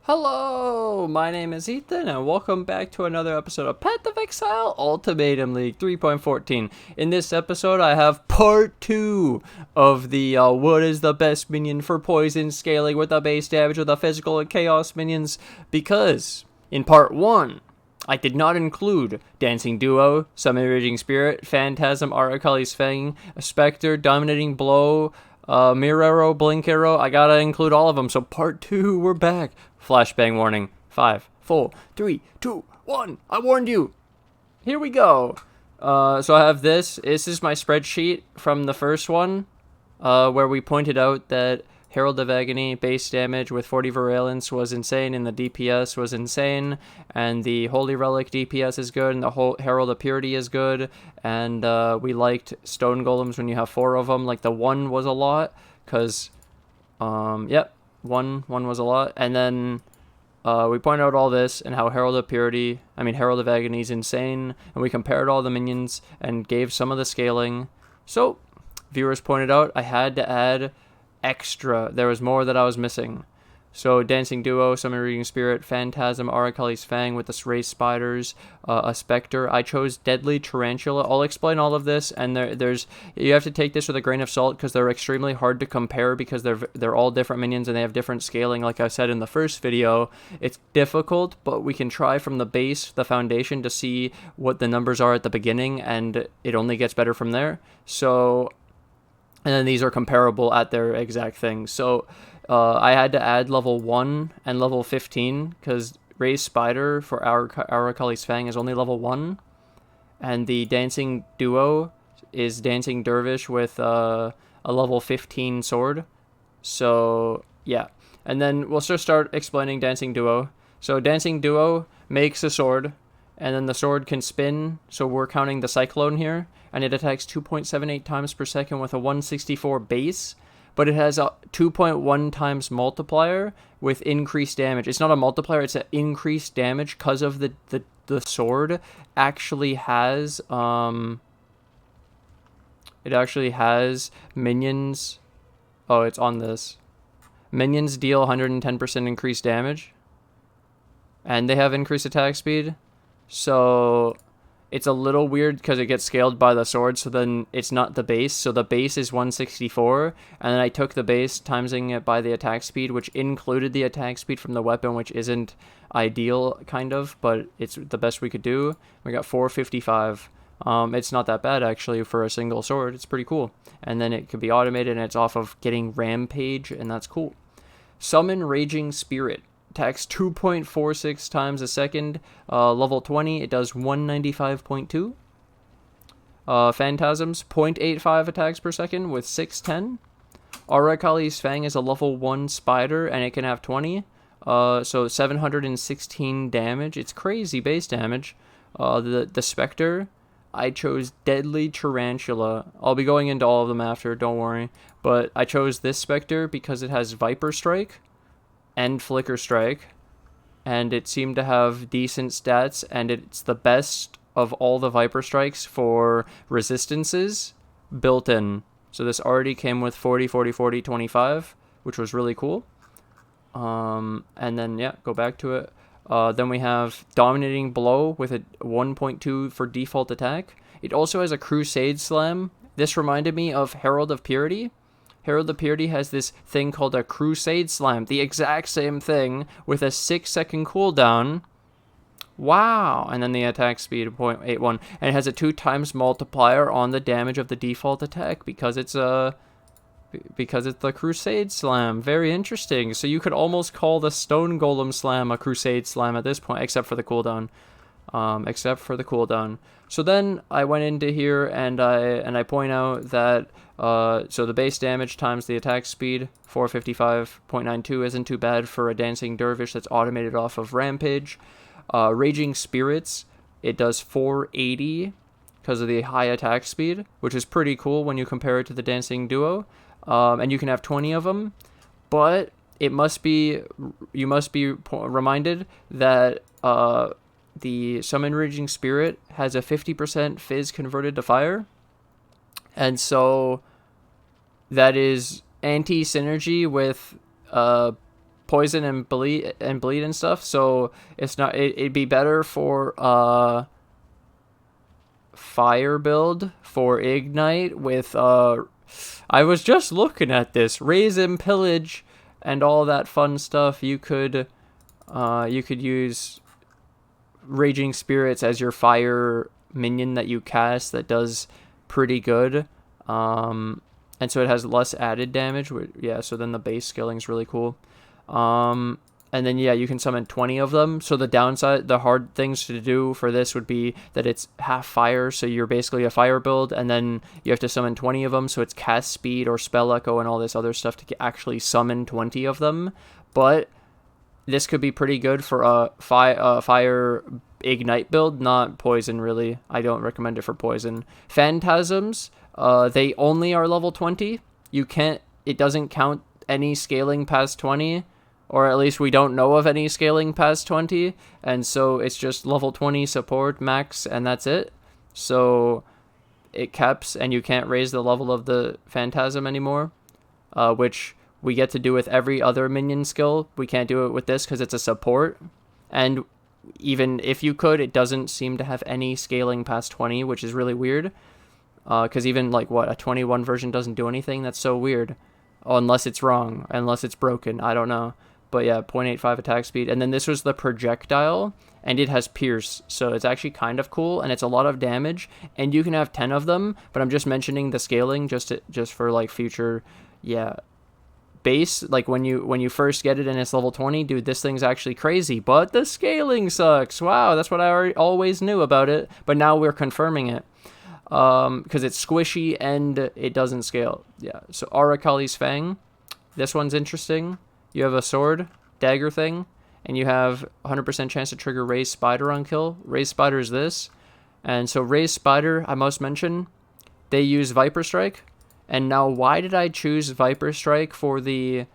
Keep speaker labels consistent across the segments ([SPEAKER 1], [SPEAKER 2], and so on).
[SPEAKER 1] Hello, my name is Ethan, and welcome back to another episode of Path of Exile Ultimatum League 3.14. In this episode, I have part 2 of the what is the best minion for poison scaling with the base damage of the physical and chaos minions, because in part 1, I did not include Dancing Duo, Summon Raging Spirit, Phantasm, Arakaali's Fang, Spectre, Dominating Blow, Mirror, Blink Arrow. I gotta include all of them, so part 2, we're back. Flashbang warning. 5, 4, 3, 2, 1. I warned you. Here we go. So I have this. This is my spreadsheet from the first one, where we pointed out that Herald of Agony base damage with 40 virulence was insane, and the DPS was insane, and the Holy Relic DPS is good, and the whole Herald of Purity is good, and we liked Stone Golems when you have 4 of them. Like the 1 was a lot, because, yep. One was a lot, and then we pointed out all this and how Herald of Agony is insane, and we compared all the minions and gave some of the scaling. So viewers pointed out I had to add extra. There was more that I was missing. So Dancing Duo, Summon Raging Spirit, Phantasm, Arakaali's Fang with the raised spiders, a Spectre. I chose Deadly Tarantula. I'll explain all of this, and you have to take this with a grain of salt because they're extremely hard to compare because they're all different minions and they have different scaling. Like I said in the first video, it's difficult, but we can try from the base, the foundation, to see what the numbers are at the beginning, and it only gets better from there. So, and then these are comparable at their exact thing. So I had to add level 1 and level 15 because Raised Spider for Arakaali's Fang is only level 1. And the Dancing Duo is Dancing Dervish with a level 15 sword. So, yeah. And then we'll just start explaining Dancing Duo. So Dancing Duo makes a sword, and then the sword can spin. So we're counting the Cyclone here. And it attacks 2.78 times per second with a 164 base. But it has a 2.1 times multiplier with increased damage. It's not a multiplier, it's an increased damage because of the sword actually has minions. Oh, it's on this. Minions deal 110% increased damage. And they have increased attack speed. So it's a little weird because it gets scaled by the sword, so then it's not the base. So the base is 164, and then I took the base, timesing it by the attack speed, which included the attack speed from the weapon, which isn't ideal, kind of, but it's the best we could do. We got 455. It's not that bad, actually, for a single sword. It's pretty cool. And then it could be automated, and it's off of getting Rampage, and that's cool. Summon Raging Spirit. Attacks 2.46 times a second. Level 20, it does 195.2. Phantasms, 0.85 attacks per second with 610. Arakaali's Fang is a level 1 spider, and it can have 20. So 716 damage. It's crazy base damage. The Spectre, I chose Deadly Tarantula. I'll be going into all of them after, don't worry. But I chose this Spectre because it has Viper Strike and Flicker Strike, and it seemed to have decent stats, and it's the best of all the Viper Strikes for resistances built in. So this already came with 40, 40, 40, 25, which was really cool. And then, yeah, go back to it. Then we have Dominating Blow with a 1.2 for default attack. It also has a Crusade Slam. This reminded me of Herald of Purity. Herald of Purity has this thing called a Crusade Slam. The exact same thing with a 6-second cooldown. Wow. And then the attack speed of 0.81. And it has a 2 times multiplier on the damage of the default attack because it's the Crusade Slam. Very interesting. So you could almost call the Stone Golem Slam a Crusade Slam at this point, except for the cooldown. So then I went into here and I point out that so the base damage times the attack speed, 455.92, isn't too bad for a Dancing Dervish that's automated off of Rampage. Raging Spirits, it does 480 because of the high attack speed, which is pretty cool when you compare it to the Dancing Duo. And you can have 20 of them, but you must be reminded that the Summon Raging Spirit has a 50% phys converted to fire. And so that is anti-synergy with poison and bleed and stuff. So it's not. It'd be better for fire build for ignite with I was just looking at this raise and pillage and all that fun stuff. You could use Raging Spirits as your fire minion that you cast that does pretty good. And so it has less added damage. Yeah, so then the base scaling is really cool. And then, yeah, you can summon 20 of them. So the downside, the hard things to do for this would be that it's half fire. So you're basically a fire build. And then you have to summon 20 of them. So it's cast speed or spell echo and all this other stuff to actually summon 20 of them. But this could be pretty good for a fire ignite build, not poison, really. I don't recommend it for poison. Phantasms, they only are level 20. It doesn't count any scaling past 20. Or at least we don't know of any scaling past 20, and so it's just level 20 support max, and that's it. So it caps, and you can't raise the level of the Phantasm anymore, which we get to do with every other minion skill. We can't do it with this because it's a support, and even if you could, it doesn't seem to have any scaling past 20, which is really weird, because even like a 21 version doesn't do anything. That's so weird. Unless it's wrong, unless it's broken, I don't know. But yeah, 0.85 attack speed. And then this was the projectile, and it has pierce. So it's actually kind of cool, and it's a lot of damage. And you can have 10 of them, but I'm just mentioning the scaling just for like future, yeah. Base, like when you first get it and it's level 20, dude, this thing's actually crazy. But the scaling sucks. Wow, that's what I always knew about it. But now we're confirming it. Because it's squishy and it doesn't scale. Yeah, so Arakaali's Fang. This one's interesting. You have a sword, dagger thing, and you have 100% chance to trigger Raised Spider on kill. Raised Spider is this. And so Raised Spider, I must mention, they use Viper Strike. And now why did I choose Viper Strike for the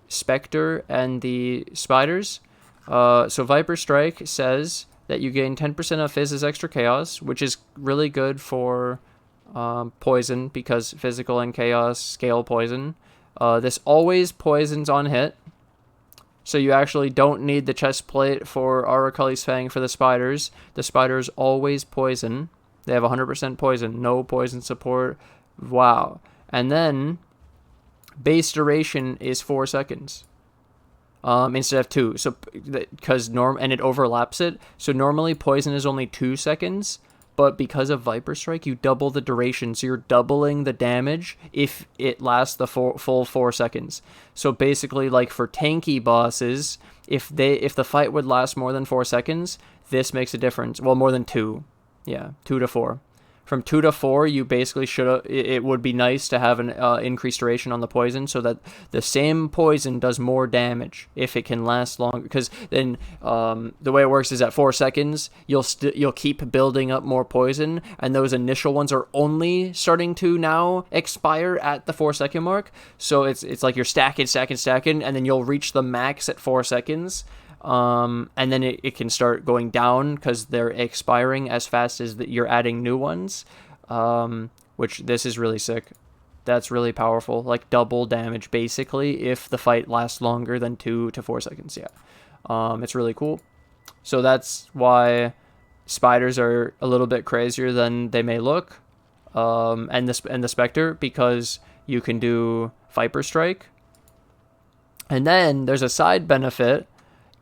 [SPEAKER 1] Spectre and the Spiders? So Viper Strike says that you gain 10% of phys as extra chaos, which is really good for poison because physical and chaos scale poison. This always poisons on hit. So you actually don't need the chest plate for Arakaali's Fang for the spiders. The spiders always poison. They have 100% poison. No poison support. Wow. And then base duration is 4 seconds. Instead of 2. So because and it overlaps it. So normally poison is only 2 seconds. But because of Viper Strike, you double the duration. So you're doubling the damage if it lasts the full 4 seconds. So basically, like for tanky bosses, if the fight would last more than 4 seconds, this makes a difference. Well, more than 2. Yeah, 2 to 4. From 2 to 4, you basically it would be nice to have an increased duration on the poison so that the same poison does more damage if it can last longer. Because then the way it works is at 4 seconds, you'll keep building up more poison, and those initial ones are only starting to now expire at the 4 second mark. So it's like you're stacking, and then you'll reach the max at 4 seconds. And then it can start going down because they're expiring as fast as you're adding new ones, which this is really sick. That's really powerful, like double damage basically if the fight lasts longer than 2 to 4 seconds. Yeah, it's really cool. So that's why spiders are a little bit crazier than they may look, and the Spectre, because you can do Viper Strike. And then there's a side benefit.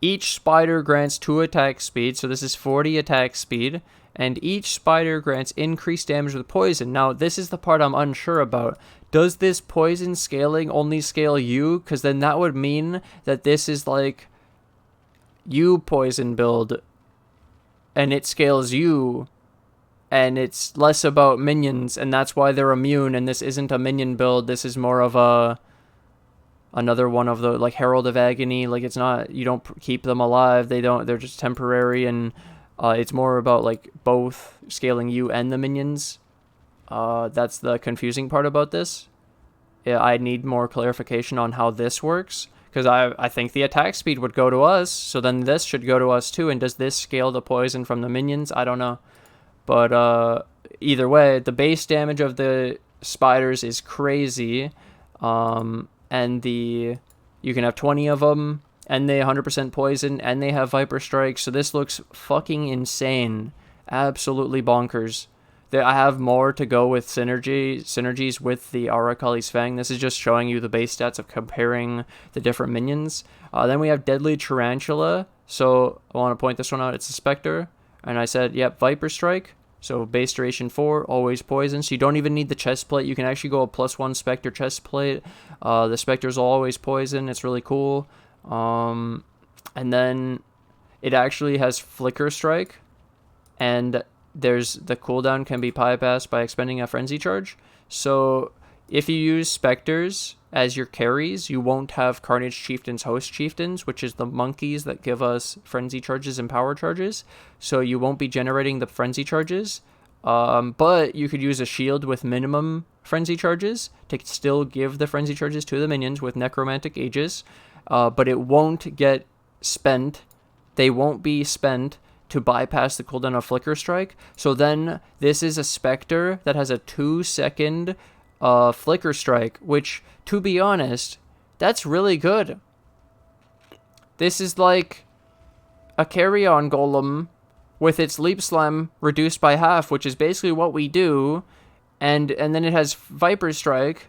[SPEAKER 1] Each spider grants 2 attack speed, so this is 40 attack speed, and each spider grants increased damage with poison. Now, this is the part I'm unsure about. Does this poison scaling only scale you? Because then that would mean that this is like you poison build, and it scales you, and it's less about minions, and that's why they're immune, and this isn't a minion build. This is more of another one of the like Herald of Agony. Like it's not, you don't keep them alive, they're just temporary, and it's more about like both scaling you and the minions. That's the confusing part about this. Yeah, I need more clarification on how this works, because I think the attack speed would go to us, so then this should go to us too. And does this scale the poison from the minions? I don't know, but either way, the base damage of the spiders is crazy. And you can have 20 of them, and they 100% poison, and they have Viper Strike, so this looks fucking insane. Absolutely bonkers. I have more to go with synergies with the Arakaali's Fang. This is just showing you the base stats of comparing the different minions. Then we have Deadly Tarantula, so I want to point this one out. It's a Spectre, and I said, yep, Viper Strike. So base duration 4, always poison. So you don't even need the chest plate. You can actually go a +1 Spectre chest plate. The Spectres will always poison. It's really cool. And then it actually has Flicker Strike. And there's the cooldown can be bypassed by expending a Frenzy Charge. So if you use Spectres as your carries, you won't have Carnage Chieftains, Host Chieftains, which is the monkeys that give us Frenzy Charges and Power Charges. So you won't be generating the Frenzy Charges. But you could use a shield with minimum Frenzy Charges to still give the Frenzy Charges to the minions with Necromantic Aegis. But it won't get spent. They won't be spent to bypass the cooldown of Flicker Strike. So then this is a Spectre that has a 2-second Flicker Strike, which, to be honest, that's really good. This is like a carry-on golem with its leap slam reduced by half, which is basically what we do, and then it has Viper Strike,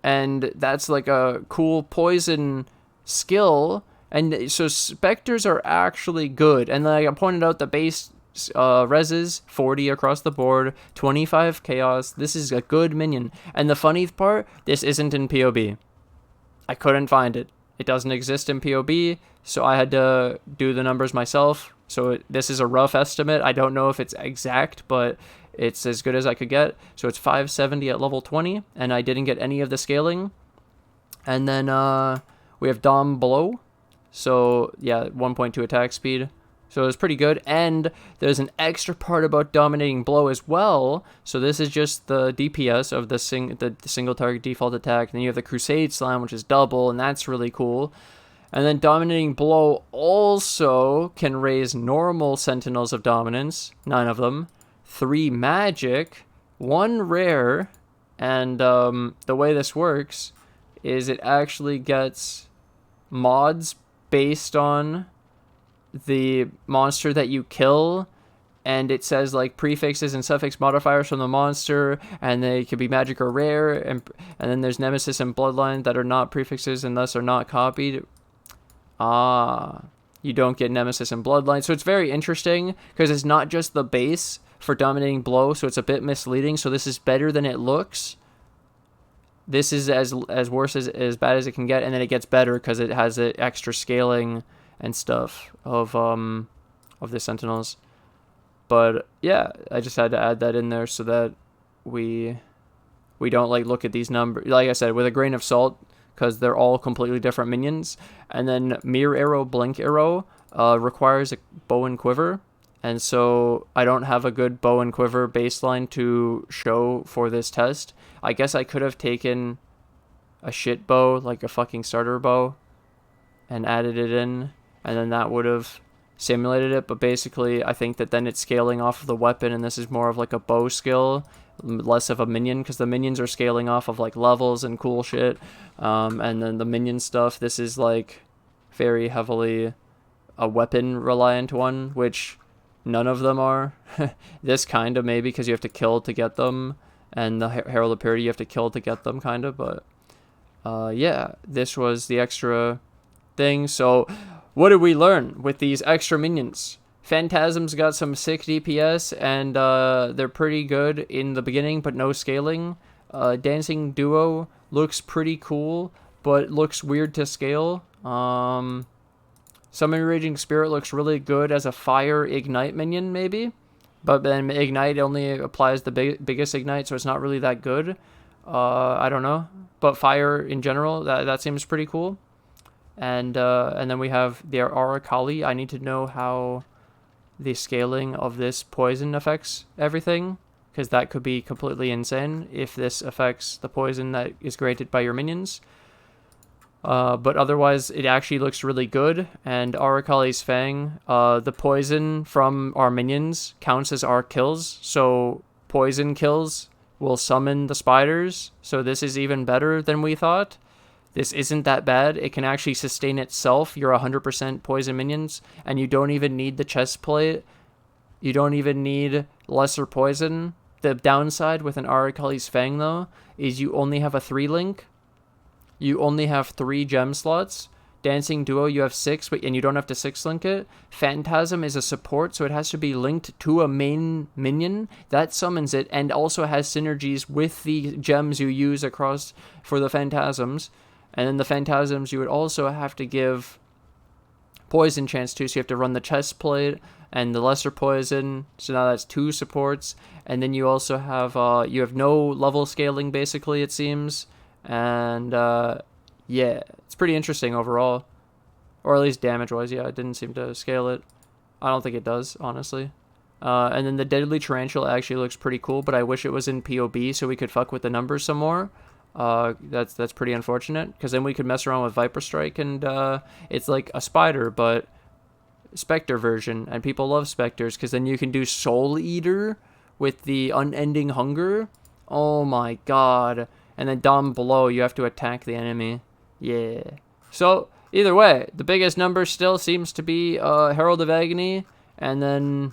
[SPEAKER 1] and that's like a cool poison skill. And so Spectres are actually good. And like I pointed out, the base reses 40 across the board, 25 chaos. This is a good minion. And the funny part, this isn't in POB. I couldn't find it. It doesn't exist in POB, so I had to do the numbers myself. So this is a rough estimate. I don't know if it's exact, but it's as good as I could get. So it's 570 at level 20, and I didn't get any of the scaling. And then we have Dom Blow. So, yeah, 1.2 attack speed. So it's pretty good. And there's an extra part about Dominating Blow as well. So this is just the DPS of the single target default attack. And then you have the Crusade Slam, which is double, and that's really cool. And then Dominating Blow also can raise normal Sentinels of Dominance, 9 of them, 3 magic, 1 rare, and the way this works is it actually gets mods based on the monster that you kill, and it says like prefixes and suffix modifiers from the monster, and they could be magic or rare, and then there's Nemesis and Bloodline that are not prefixes and thus are not copied. You don't get Nemesis and Bloodline, so it's very interesting because it's not just the base for Dominating Blow, so it's a bit misleading. So this is better than it looks. This is as worse as bad as it can get, and then it gets better because it has the extra scaling and stuff of the Sentinels. But yeah, I just had to add that in there so that we don't like look at these numbers, like I said, with a grain of salt, because they're all completely different minions. And then Mirror Arrow, Blink Arrow requires a bow and quiver. And so I don't have a good bow and quiver baseline to show for this test. I guess I could have taken a shit bow, like a fucking starter bow, and added it in, and then that would have simulated it. But basically, I think that then it's scaling off of the weapon, and this is more of like a bow skill, less of a minion, because the minions are scaling off of like levels and cool shit. And then the minion stuff, this is like very heavily a weapon reliant one, which none of them are. This kind of maybe, because you have to kill to get them, and the Herald of Purity you have to kill to get them, kind of. But yeah, this was the extra thing. So what did we learn with these extra minions? Phantasm's got some sick DPS, and they're pretty good in the beginning, but no scaling. Dancing Duo looks pretty cool, but looks weird to scale. Summon Raging Spirit looks really good as a fire ignite minion, maybe. But then ignite only applies the biggest ignite, so it's not really that good. I don't know. But fire in general, that seems pretty cool. And then we have the Arakaali. I need to know how the scaling of this poison affects everything, because that could be completely insane if this affects the poison that is granted by your minions. But otherwise, it actually looks really good. And Arakaali's Fang, the poison from our minions counts as our kills. So poison kills will summon the spiders. So this is even better than we thought. this isn't that bad. It can actually sustain itself. You're 100% poison minions, and you don't even need the chest plate. You don't even need lesser poison. The downside with an Arakaali's Fang, though, is you only have a 3-link. You only have 3 gem slots. Dancing Duo, you have 6, and you don't have to 6-link it. Phantasm is a support, so it has to be linked to a main minion. That summons it, and also has synergies with the gems you use across for the Phantasms. And then the Phantasms, you would also have to give poison chance to, so you have to run the chest plate and the lesser poison. So now that's 2 supports. And then you also have, you have no level scaling, basically, it seems. And, yeah, it's pretty interesting overall. Or at least damage-wise, yeah, it didn't seem to scale it. I don't think it does, honestly. And then the Deadly Tarantula actually looks pretty cool, but I wish it was in POB so we could fuck with the numbers some more. That's pretty unfortunate, because then we could mess around with Viper Strike, and it's like a spider, but Spectre version, and people love Spectres, because then you can do Soul Eater with the Unending Hunger. Oh my god. And then down below, you have to attack the enemy. Yeah. So, either way, the biggest number still seems to be Herald of Agony, and then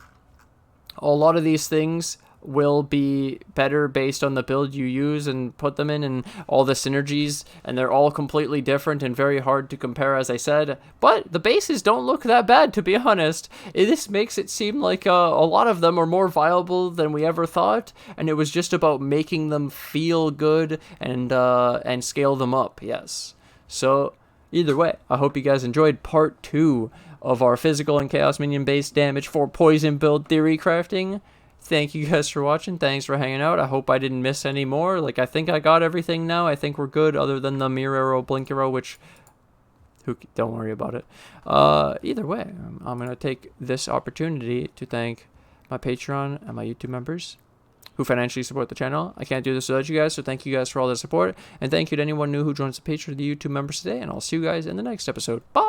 [SPEAKER 1] a lot of these things will be better based on the build you use and put them in, and all the synergies, and they're all completely different and very hard to compare, as I said. But the bases don't look that bad, to be honest. This makes it seem like a lot of them are more viable than we ever thought, and it was just about making them feel good and scale them up. Yes. So either way, I hope you guys enjoyed part 2 of our physical and chaos minion based damage for poison build theory crafting. Thank you guys for watching. Thanks for hanging out. I hope I didn't miss any more. Like, I think I got everything now. I think we're good, other than the mirror arrow, blink arrow, which, don't worry about it. Either way, I'm going to take this opportunity to thank my Patreon and my YouTube members who financially support the channel. I can't do this without you guys, so thank you guys for all the support. And thank you to anyone new who joins the Patreon or the YouTube members today. And I'll see you guys in the next episode. Bye!